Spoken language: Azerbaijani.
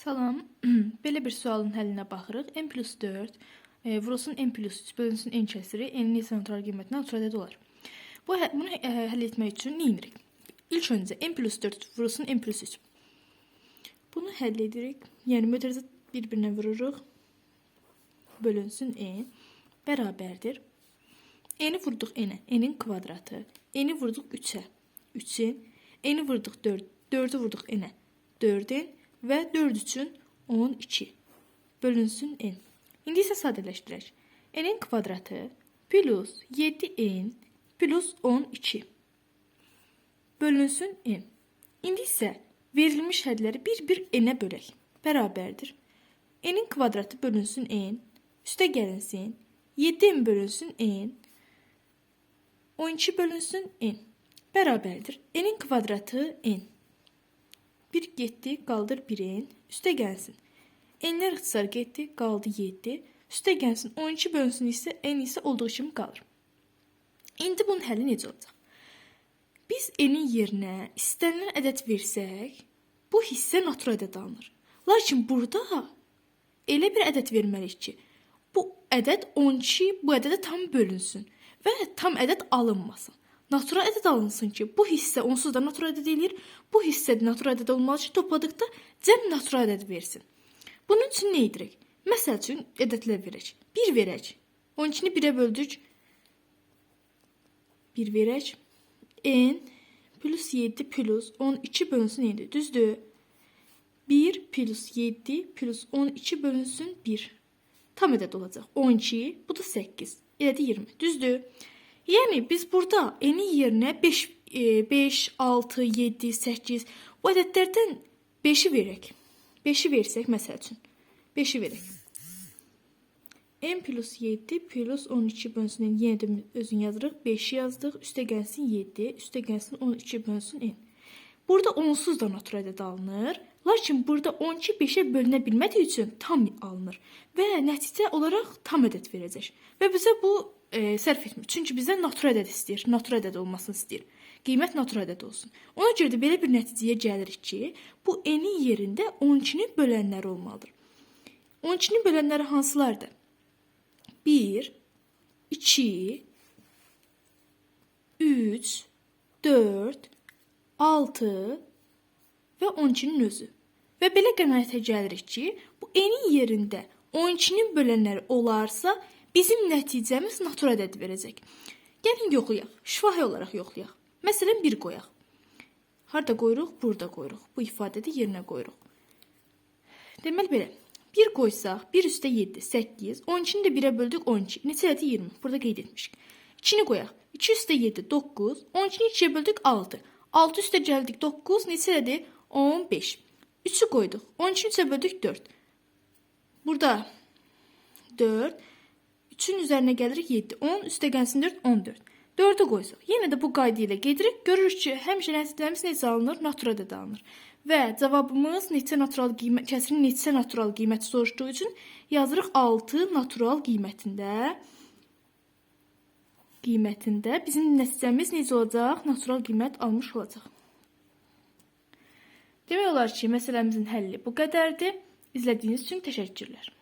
Salam. Belə bir sualın həllinə baxırıq. N plus 4 vurulsun N plus 3 bölünsün N kəsiri N-in neçə qiymətinə natural ədəd olar. Bunu həll etmək üçün nə edirik? İlk öncə N plus 4 vurulsun N plus 3. Bunu həll edirik. Yəni mötərizə bir-birinə vururuq. Bölünsün N bərabərdir. N-i vurduq N-ə. N-in kvadratı. N-i vurduq 3-ə. 3-in. N-i vurduq 4. 4-ü vurduq N-ə. 4-in. Və 4 üçün 12 bölünsün N. İndi isə sadələşdirək. N-in kvadratı plus 7N plus 12 bölünsün N. İndi isə verilmiş hədləri bir-bir N-ə bölək. Bərabərdir. N-in kvadratı bölünsün N. Üstə gəlinsin. 7N bölünsün N. 12 bölünsün N. Bərabərdir. N-in kvadratı N. 1 getdi, qaldır 1-in, üstə gəlsin. N-lər ixtisar getdi, qaldı 7, üstə gəlsin 12 bölünsün isə N isə olduğu kimi qalır. İndi bunun həlli necə olacaq? Biz N-in yerinə istənilən ədəd versək, bu hissə natural ədəd alınır. Lakin burada elə bir ədəd verməliyik ki, bu ədəd 12 bu ədədə tam bölünsün və tam ədəd alınmasın. Natural ədəd alınsın ki, bu hissə onsuz da natural ədəd eləyir. Bu hissə də natural ədəd olmalı ki, topladıqda cəm natural ədəd versin. Bunun üçün nə edirik? Məsəl üçün ədədlər verək. 1 verək. 12-ni 1-ə böldük. 1 verək. N plus 7 plus 12 bölünsün N-dir. Düzdür? 1 plus 7 plus 12 bölünsün 1. Tam ədəd olacaq. 12, bu da 8. Elədi 20. Düzdür? Yəni biz burada N-in yerinə 5, 6, 7, 8 bu ədədlərdən 5-i verək. 5-i versək məsəl üçün. 5-i verək. N plus 7 plus 12 bölünsün N. Yenə də özünü yazırıq. 5-i yazdıq. Üstə gəlsin 7. Üstə gəlsin 12 bölünsün N. Burada onsuz da natural ədəd alınır. Lakin burada 12 5-ə bölünə bilmədiyi üçün tam alınır. Və nəticə olaraq tam ədəd verəcək. Və bizə bu sərf etmir. Çünki bizdən natural ədəd istəyir. Natural ədəd olmasını istəyir. Qiymət natural ədəd olsun. Ona görə də belə bir nəticəyə gəlirik ki, bu N-in yerində 12-nin bölənləri olmalıdır. 12-nin bölənləri hansılardır? 1, 2, 3, 4, 6 və 12-nin özü. Və belə qənaətə gəlirik ki, bu N-in yerində 12-nin bölənləri olarsa, bizim nəticəmiz natural ədəd verəcək. Gəlin yoxlayaq. Şifahi olaraq yoxlayaq. Məsələn, 1 qoyaq. Harada qoyuruq? Burada qoyuruq. Bu ifadədə yerinə qoyuruq. Deməli belə. 1 qoysaq, 1 üstə 7, 8. 12-ni də 1-ə böldük, 12. Neçə elədi? 20. Burada qeyd etmişik. 2-ni qoyaq. 2 üstə 7, 9. 12-ni 2-yə böldük, 6. 6 üstə gəldik, 9. Neçə elədi? 15. 3-ü qoyduq. 12-ni 3-ə böldük, 4. Burada 4. 3-ün üzərinə gəlirik 7. 10, üstə gəlsin 4, 14. 4-ü qoysaq. Yenə də bu qayda ilə gedirik. Görürük ki, həmişə nəticələrimiz necə alınır? Natural ədəd alınır. Və cavabımız neçə natural qiymət, kəsirin neçə natural qiyməti soruşduğu üçün yazırıq 6 natural qiymətində bizim nəticəmiz necə olacaq? Natural qiymət almış olacaq. Demək olar ki, məsələmizin həlli bu qədərdir. İzlədiyiniz üçün təşəkkürlər.